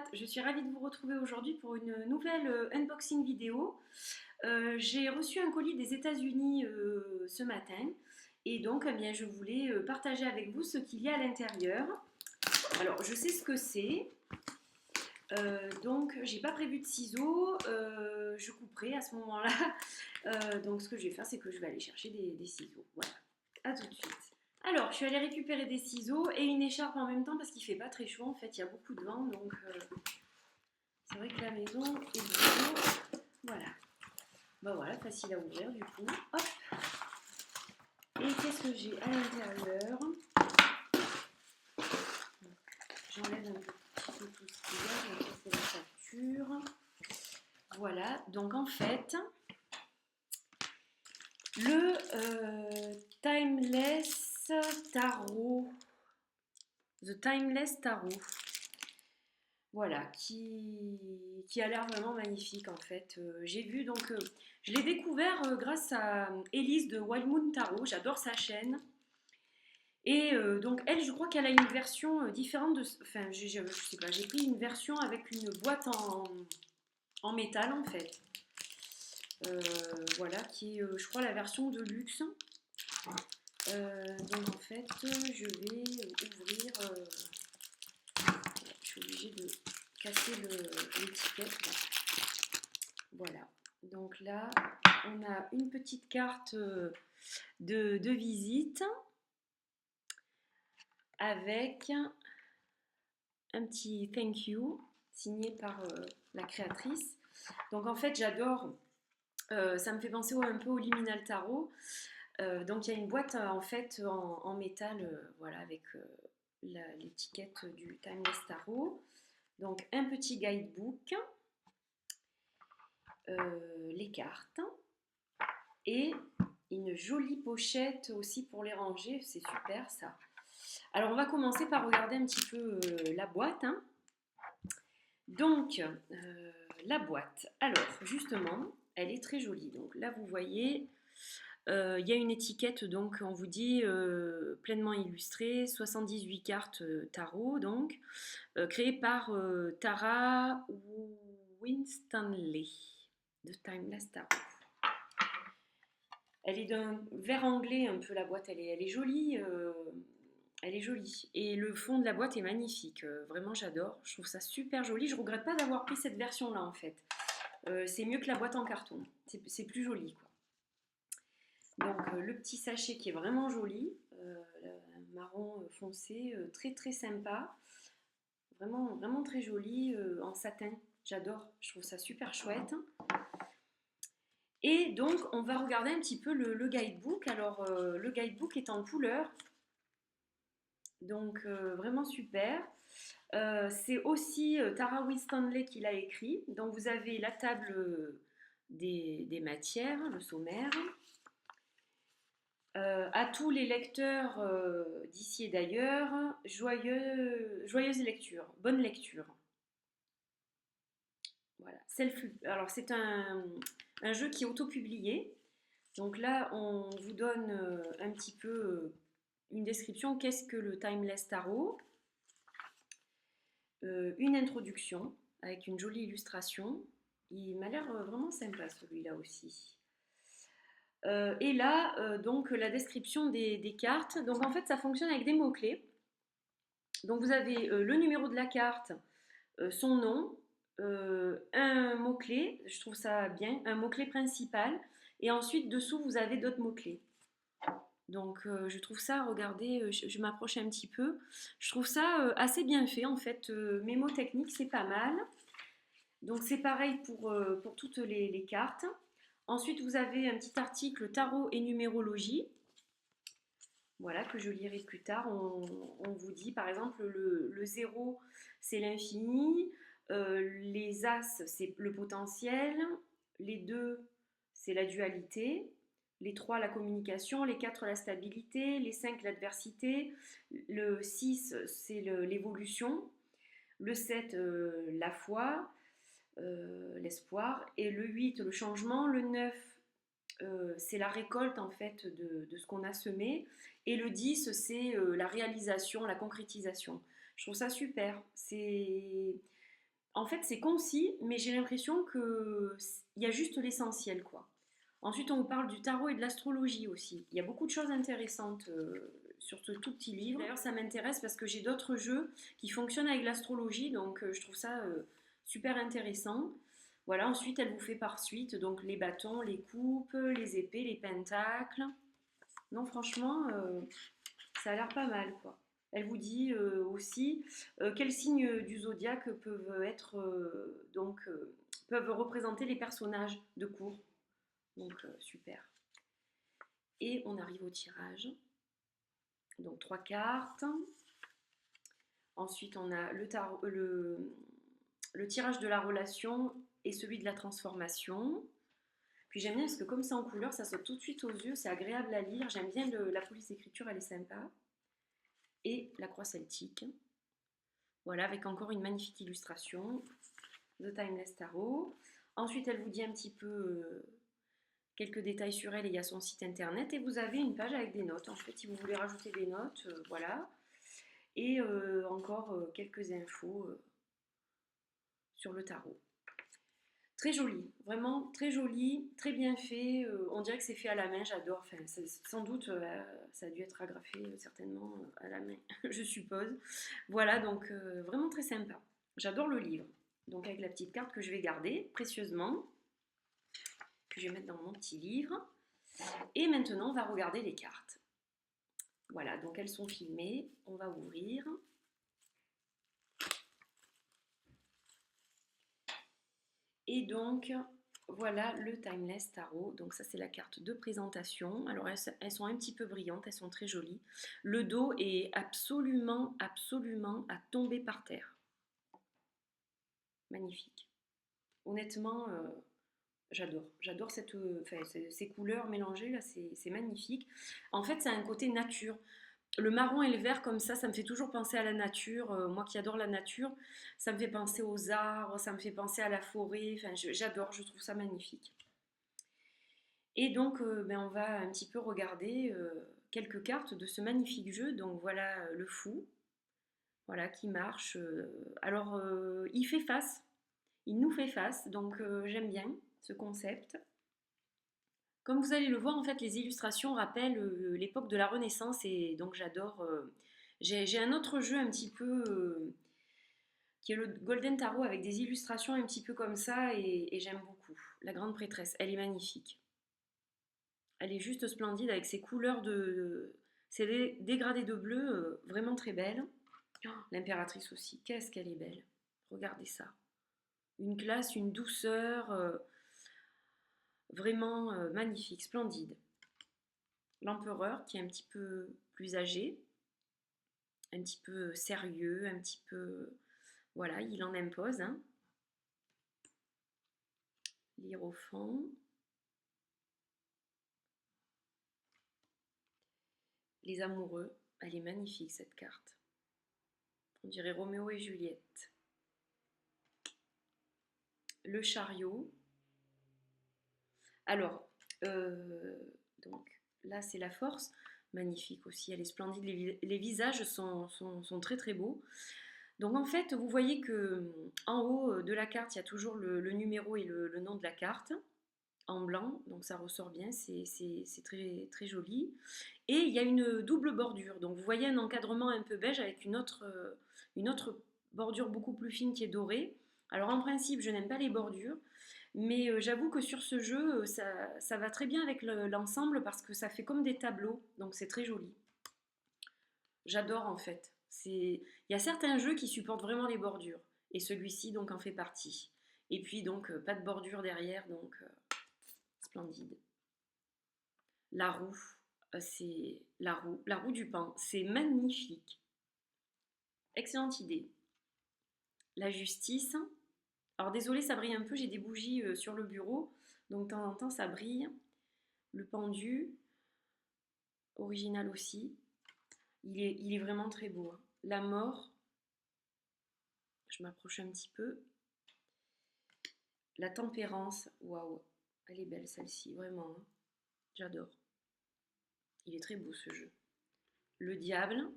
Agathe, je suis ravie de vous retrouver aujourd'hui pour une nouvelle unboxing vidéo. J'ai reçu un colis des États-Unis ce matin et donc eh bien, je voulais partager avec vous ce qu'il y a à l'intérieur. Alors je sais ce que c'est, donc j'ai pas prévu de ciseaux, je couperai à ce moment-là. Donc ce que je vais faire c'est que je vais aller chercher des ciseaux. Voilà, à tout de suite. Alors, je suis allée récupérer des ciseaux et une écharpe en même temps parce qu'il fait pas très chaud en fait, il y a beaucoup de vent donc c'est vrai que la maison est le bureau. Voilà. Bah voilà, facile à ouvrir du coup. Hop. Et qu'est-ce que j'ai à l'intérieur? J'enlève un petit peu tout ce qu'il y a. Donc ça c'est la facture. Voilà. Donc en fait, le Timeless Tarot. The Timeless Tarot. Voilà, qui a l'air vraiment magnifique en fait. J'ai vu donc, je l'ai découvert grâce à Elise de Wild Moon Tarot, j'adore sa chaîne. Et donc elle, je crois qu'elle a une version différente de, enfin je sais pas, j'ai pris une version avec une boîte en métal en fait. Voilà, qui est je crois la version de luxe. Donc en fait, je vais ouvrir, je suis obligée de casser l'étiquette. Voilà, donc là, on a une petite carte de visite avec un petit thank you signé par la créatrice. Donc en fait, j'adore, ça me fait penser un peu au Liminal Tarot. Donc il y a une boîte en fait en métal, voilà, avec l'étiquette du Timeless Tarot. Donc un petit guidebook, les cartes et une jolie pochette aussi pour les ranger, c'est super ça. Alors on va commencer par regarder un petit peu la boîte. Hein. Donc la boîte, alors justement, elle est très jolie. Donc là vous voyez, il y a une étiquette, donc on vous dit pleinement illustrée, 78 cartes tarot, donc créée par Tara Winstanley de Timeless Tarot. Elle est d'un vert anglais un peu la boîte, elle est jolie. Elle est jolie. Et le fond de la boîte est magnifique. Vraiment, j'adore. Je trouve ça super joli. Je regrette pas d'avoir pris cette version-là, en fait. C'est mieux que la boîte en carton. C'est plus joli, quoi. Donc, le petit sachet qui est vraiment joli. Marron foncé, très très sympa. Vraiment, vraiment très joli. En satin. J'adore. Je trouve ça super chouette. Et donc, on va regarder un petit peu le guidebook. Alors, le guidebook est en couleur. Donc, vraiment super. C'est aussi Tara Winstanley qui l'a écrit. Donc, vous avez la table des matières, le sommaire. À tous les lecteurs d'ici et d'ailleurs, joyeuse lecture, bonne lecture. Voilà. Alors, c'est un jeu qui est auto-publié. Donc là, on vous donne un petit peu une description. Qu'est-ce que le Timeless Tarot? Une introduction avec une jolie illustration. Il m'a l'air vraiment sympa celui-là aussi. Et là, donc la description des cartes. Donc en fait, ça fonctionne avec des mots-clés. Donc vous avez le numéro de la carte, son nom, un mot-clé, je trouve ça bien, un mot-clé principal. Et ensuite, dessous, vous avez d'autres mots-clés. Donc je trouve ça, regardez, je m'approche un petit peu, je trouve ça assez bien fait en fait, mémotechnique c'est pas mal. Donc c'est pareil pour toutes les cartes. Ensuite vous avez un petit article tarot et numérologie, voilà, que je lirai plus tard. On vous dit par exemple le 0 c'est l'infini, les as c'est le potentiel, les 2 c'est la dualité, les 3 la communication, les 4 la stabilité, les 5 l'adversité, le 6 c'est l'évolution, le 7 la foi, l'espoir, et le 8 le changement, le 9 c'est la récolte en fait de ce qu'on a semé, et le 10 c'est la réalisation, la concrétisation. Je trouve ça super, En fait, c'est concis, mais j'ai l'impression que il y a juste l'essentiel, quoi. Ensuite, on vous parle du tarot et de l'astrologie aussi. Il y a beaucoup de choses intéressantes sur ce tout petit livre. D'ailleurs, ça m'intéresse parce que j'ai d'autres jeux qui fonctionnent avec l'astrologie, donc je trouve ça super intéressant. Voilà, ensuite, elle vous fait par suite donc les bâtons, les coupes, les épées, les pentacles. Non, franchement, ça a l'air pas mal, quoi. Elle vous dit aussi quels signes du zodiaque peuvent être peuvent représenter les personnages de cours. Donc super. Et on arrive au tirage. Donc 3 cartes. Ensuite on a le tirage de la relation et celui de la transformation. Puis j'aime bien parce que comme c'est en couleur, ça saute tout de suite aux yeux, c'est agréable à lire. J'aime bien la police d'écriture, elle est sympa. Et la croix celtique. Voilà, avec encore une magnifique illustration. The Timeless Tarot. Ensuite, elle vous dit un petit peu quelques détails sur elle et il y a son site internet. Et vous avez une page avec des notes. En fait, si vous voulez rajouter des notes, voilà. Et encore quelques infos sur le tarot. Très joli, vraiment très joli, très bien fait. On dirait que c'est fait à la main, j'adore. Enfin, sans doute, ça a dû être agrafé certainement à la main, je suppose. Voilà, donc vraiment très sympa. J'adore le livre. Donc avec la petite carte que je vais garder précieusement, que je vais mettre dans mon petit livre. Et maintenant, on va regarder les cartes. Voilà, donc elles sont filmées. On va ouvrir. Et donc, voilà le Timeless Tarot. Donc ça, c'est la carte de présentation. Alors, elles sont un petit peu brillantes, elles sont très jolies. Le dos est absolument, absolument à tomber par terre. Magnifique. Honnêtement, j'adore. J'adore ces couleurs mélangées, là, c'est magnifique. En fait, ça a un côté nature. Le marron et le vert comme ça me fait toujours penser à la nature. Moi qui adore la nature, ça me fait penser aux arbres, ça me fait penser à la forêt. Enfin, j'adore, je trouve ça magnifique. Et donc, on va un petit peu regarder quelques cartes de ce magnifique jeu. Donc voilà le fou, voilà qui marche. Alors, il fait face, il nous fait face. Donc j'aime bien ce concept. Comme vous allez le voir, en fait, les illustrations rappellent l'époque de la Renaissance et donc j'adore. J'ai un autre jeu un petit peu qui est le Golden Tarot avec des illustrations un petit peu comme ça et j'aime beaucoup. La Grande Prêtresse, elle est magnifique. Elle est juste splendide avec ses couleurs ses dégradés de bleu vraiment très belles. Oh, l'impératrice aussi, qu'est-ce qu'elle est belle. Regardez ça. Une classe, une douceur vraiment magnifique, splendide. L'empereur qui est un petit peu plus âgé, un petit peu sérieux, un petit peu... Voilà, il en impose. Hein. L'hiérophant. Les amoureux. Elle est magnifique cette carte. On dirait Roméo et Juliette. Le chariot. Alors, donc là c'est la force. Magnifique aussi, elle est splendide. Les visages sont très très beaux. Donc en fait, vous voyez que en haut de la carte, il y a toujours le numéro et le nom de la carte en blanc, donc ça ressort bien, c'est très, très joli. Et il y a une double bordure, donc vous voyez un encadrement un peu beige avec une autre bordure beaucoup plus fine qui est dorée. Alors en principe, je n'aime pas les bordures, mais j'avoue que sur ce jeu, ça va très bien avec l'ensemble parce que ça fait comme des tableaux, donc c'est très joli. J'adore en fait. Il y a certains jeux qui supportent vraiment les bordures, et celui-ci donc en fait partie. Et puis donc pas de bordure derrière, donc splendide. La roue, c'est la roue du pain, c'est magnifique. Excellente idée. La justice. Alors désolé, ça brille un peu, j'ai des bougies sur le bureau, donc de temps en temps ça brille. Le pendu, original aussi. Il est vraiment très beau. Hein. La mort, je m'approche un petit peu. La tempérance, waouh, elle est belle celle-ci, vraiment. Hein. J'adore. Il est très beau ce jeu. Le diable.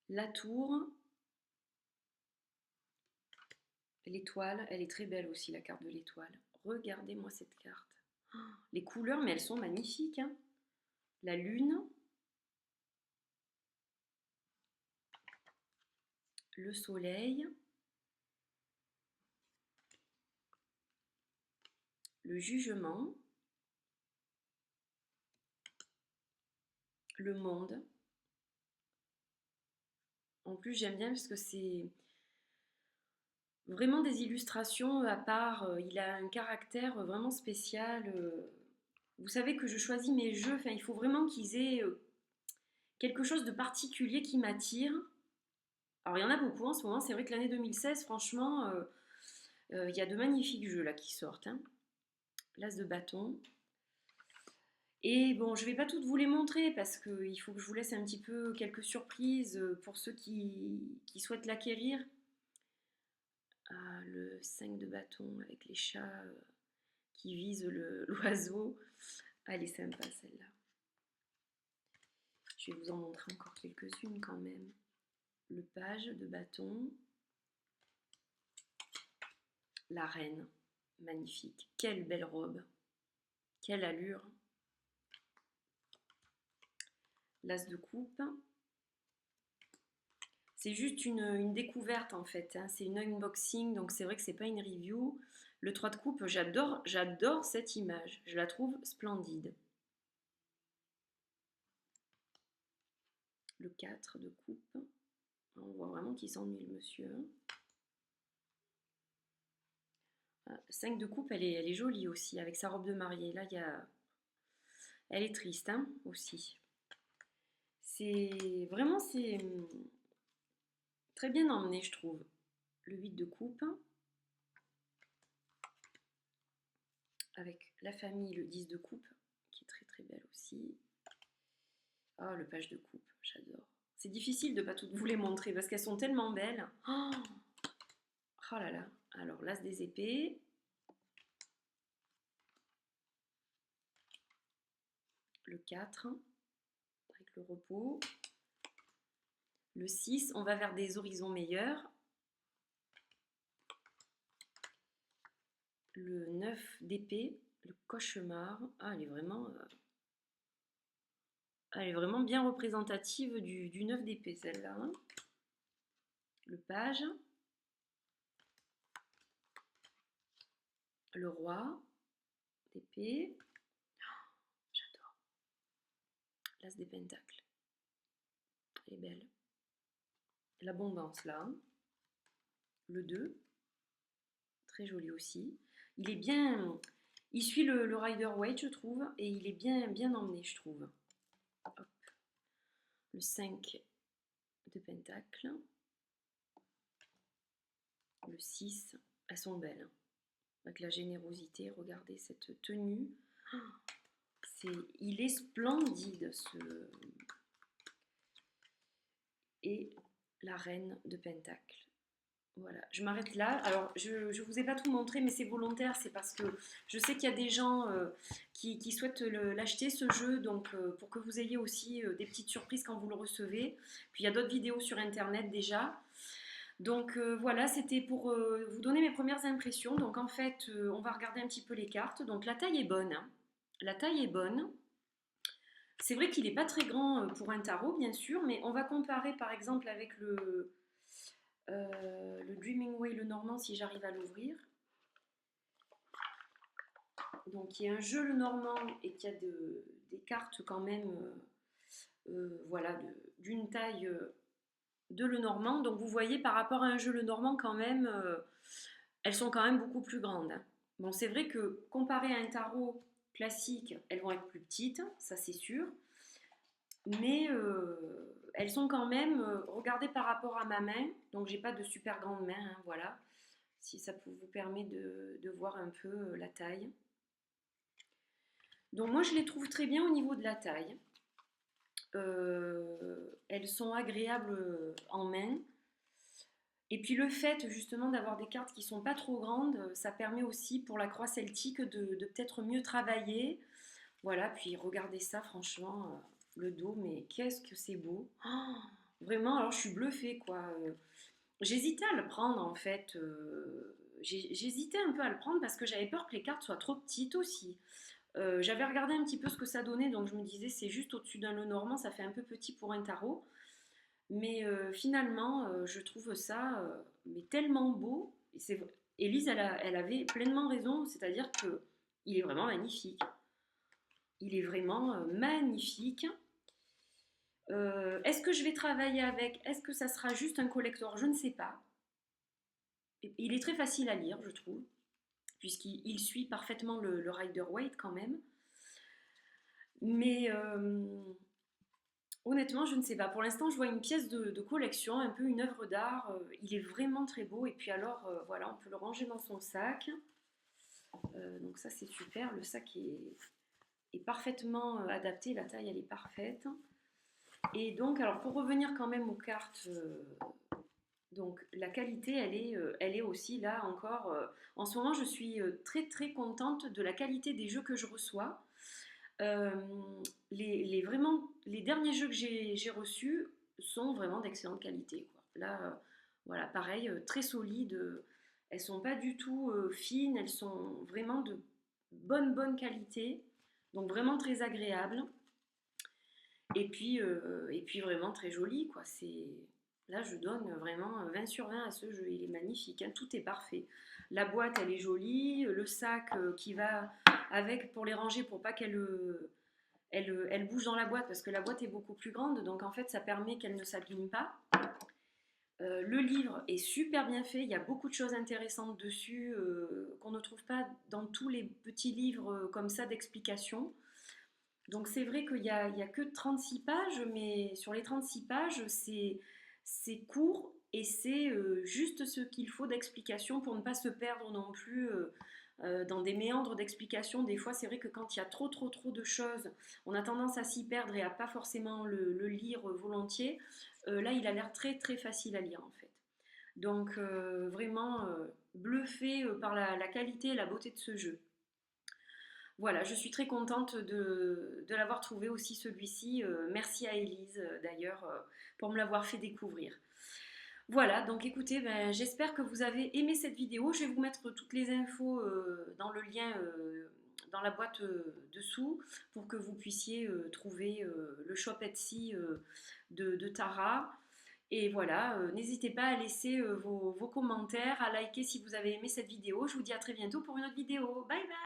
la tour, l'étoile, elle est très belle aussi, la carte de l'étoile. Regardez-moi cette carte. Oh, les couleurs, mais elles sont magnifiques, hein. La lune, le soleil, le jugement, le monde. En plus, j'aime bien parce que c'est vraiment des illustrations à part. Il a un caractère vraiment spécial. Vous savez que je choisis mes jeux, enfin, il faut vraiment qu'ils aient quelque chose de particulier qui m'attire. Alors, il y en a beaucoup en ce moment. C'est vrai que l'année 2016, franchement, il y a de magnifiques jeux là qui sortent, hein. L'As de bâton. Et bon, je vais pas toutes vous les montrer parce qu'il faut que je vous laisse un petit peu quelques surprises pour ceux qui souhaitent l'acquérir. Ah, le 5 de bâton avec les chats qui visent l'oiseau. Elle est sympa celle-là. Je vais vous en montrer encore quelques-unes quand même. Le page de bâton. La reine. Magnifique. Quelle belle robe. Quelle allure. L'as de coupe. C'est juste une découverte en fait, hein. C'est une unboxing, donc c'est vrai que c'est pas une review. Le 3 de coupe, j'adore cette image. Je la trouve splendide. Le 4 de coupe. On voit vraiment qu'il s'ennuie le monsieur, hein. 5 de coupe, elle est jolie aussi, avec sa robe de mariée. Là, elle est triste, hein, aussi. C'est très bien emmené, je trouve. Le 8 de coupe, avec la famille, le 10 de coupe, qui est très très belle aussi. Ah, le page de coupe, j'adore. C'est difficile de ne pas toutes vous les montrer parce qu'elles sont tellement belles. Oh, oh là là. Alors, l'as des épées. Le 4, avec le repos. Le 6, on va vers des horizons meilleurs. Le 9 d'épée, le cauchemar. Ah, elle est vraiment bien représentative du 9 d'épée, celle-là, hein. Le page. Le roi d'épée. Oh, j'adore. L'as des pentacles. Elle est belle. L'abondance, là. Le 2. Très joli aussi. Il est bien... Il suit le Rider-Waite, je trouve, et il est bien emmené, je trouve. Hop. Le 5 de pentacle. Le 6. Elles sont belles. Avec la générosité, regardez cette tenue. Il est splendide, Et la reine de pentacle. Voilà, je m'arrête là. Alors, je ne vous ai pas tout montré, mais c'est volontaire. C'est parce que je sais qu'il y a des gens qui souhaitent l'acheter, ce jeu, donc pour que vous ayez aussi des petites surprises quand vous le recevez. Puis il y a d'autres vidéos sur Internet déjà. Donc voilà, c'était pour vous donner mes premières impressions. Donc en fait, on va regarder un petit peu les cartes. Donc la taille est bonne, hein. La taille est bonne. C'est vrai qu'il n'est pas très grand pour un tarot, bien sûr, mais on va comparer par exemple avec le Dreaming Way, le Normand, si j'arrive à l'ouvrir. Donc il y a un jeu le Normand et qu'il y a des cartes quand même, voilà, d'une taille de le Normand. Donc vous voyez par rapport à un jeu le Normand quand même, elles sont quand même beaucoup plus grandes, hein. Bon, c'est vrai que comparé à un tarot classique, elles vont être plus petites, ça c'est sûr. Mais elles sont quand même, regardez par rapport à ma main, donc j'ai pas de super grande main, hein, voilà, si ça vous permet de voir un peu la taille. Donc moi je les trouve très bien au niveau de la taille. Elles sont agréables en main. Et puis le fait justement d'avoir des cartes qui sont pas trop grandes, ça permet aussi pour la croix celtique de peut-être mieux travailler. Voilà, puis regardez ça franchement, le dos, mais qu'est-ce que c'est beau. Oh, Vraiment, alors je suis bluffée, quoi. J'hésitais à le prendre, en fait. J'hésitais un peu à le prendre parce que j'avais peur que les cartes soient trop petites aussi. J'avais regardé un petit peu ce que ça donnait, donc je me disais c'est juste au-dessus d'un Lenormand, ça fait un peu petit pour un tarot. Mais finalement, je trouve ça mais tellement beau. Élise, elle avait pleinement raison, c'est-à-dire que il est vraiment magnifique. Il est vraiment magnifique. Est-ce que je vais travailler avec? Est-ce que ça sera juste un collector? Je ne sais pas. Il est très facile à lire, je trouve, puisqu'il suit parfaitement le Rider-Waite quand même. Mais honnêtement, je ne sais pas. Pour l'instant, je vois une pièce de collection, un peu une œuvre d'art. Il est vraiment très beau. Et puis alors, voilà, on peut le ranger dans son sac. Donc ça, c'est super. Le sac est parfaitement adapté. La taille, elle est parfaite. Et donc, alors pour revenir quand même aux cartes, donc la qualité, elle est aussi là encore. En ce moment, je suis très très contente de la qualité des jeux que je reçois. Euh, vraiment, les derniers jeux que j'ai reçus sont vraiment d'excellente qualité, quoi. Là, voilà, pareil, très solides. Elles sont pas du tout fines, elles sont vraiment de bonne qualité, donc vraiment très agréables. Et puis vraiment très jolies, quoi. Là, je donne vraiment 20 sur 20 à ce jeu. Il est magnifique, hein, tout est parfait. La boîte, elle est jolie. Le sac qui va avec pour les ranger pour pas qu'elle bouge dans la boîte parce que la boîte est beaucoup plus grande, donc en fait ça permet qu'elle ne s'abîme pas. Le livre est super bien fait, il y a beaucoup de choses intéressantes dessus qu'on ne trouve pas dans tous les petits livres comme ça d'explications. Donc c'est vrai qu'il y a que 36 pages, mais sur les 36 pages, c'est court et c'est juste ce qu'il faut d'explication pour ne pas se perdre non plus dans des méandres d'explication. Des fois, c'est vrai que quand il y a trop de choses, on a tendance à s'y perdre et à pas forcément le lire volontiers. Là, il a l'air très facile à lire en fait. Donc vraiment bluffé par la qualité et la beauté de ce jeu. Voilà, je suis très contente de l'avoir trouvé aussi celui-ci. Merci à Élise d'ailleurs pour me l'avoir fait découvrir. Voilà, donc écoutez, ben, j'espère que vous avez aimé cette vidéo. Je vais vous mettre toutes les infos dans le lien dans la boîte dessous pour que vous puissiez trouver le shop Etsy de Tara. Et voilà, n'hésitez pas à laisser vos commentaires, à liker si vous avez aimé cette vidéo. Je vous dis à très bientôt pour une autre vidéo. Bye bye!